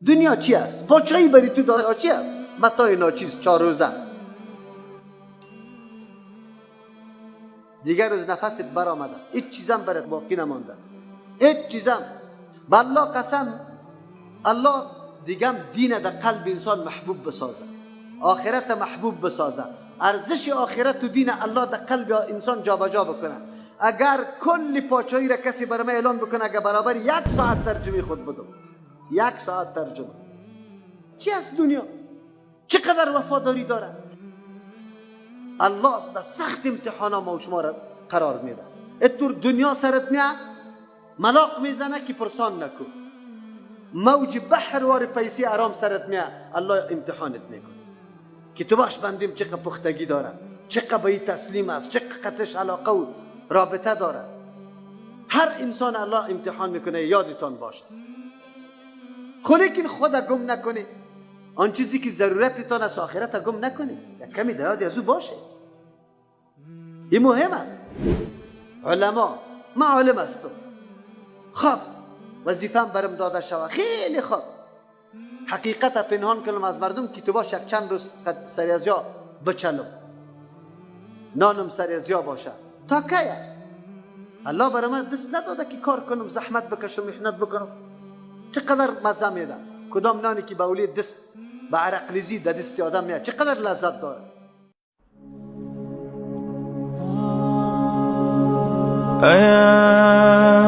دنیا چی است؟ پاچه‌ای بری تو دنیا چی است؟ متاع ناچیز 4 روزه. دیگر روز نفست برآمده، هیچ چیزم برات باقی نمانده، هیچ چیزم. بالله قسم، الله دیگم دین در قلب انسان محبوب بسازه، آخرت محبوب بسازه، ارزش آخرت و دین الله در قلب انسان جابجا بکنه. اگر کل پاچه‌ای را کسی برای من اعلان بکنه، اگر برابر 1 ساعت ترجمه خود بدم، 1 ساعت ترجمه چی است دنیا؟ چقدر وفاداری داره الله است. در سخت امتحان ما و شما را قرار میده. اتور دنیا سرت میاد ملاق میزنه که پرسان نکن، موج بحر وار پیسی آرام سرت میاد، الله امتحانت میکنه که تو باش بندیم چقدر پختگی داره، چقدر به تسلیم است، چقدر قطش علاقه و رابطه داره. هر انسان الله امتحان میکنه، یادتان باشه. لیکن خود گم نکنی، آن چیزی که ضرورتتان است آخرت گم نکنی، یک کمی در یاد از او باشه. این مهم است. علما، ما علم هستم، خب وظیفم برم داده شود، خیلی خوب، حقیقت پنهان کنم از مردم که تو باش یک چند روز سر از جا بچلم، نانم سر از جا باشه. تا که الله برای من دست نداده که کار کنم، زحمت بکشم، محنت بکنم. چقدر مزه میده کدام نانی که به اولی دست به عرق ریزی در دست آدم میاد، چقدر لذت داره. I am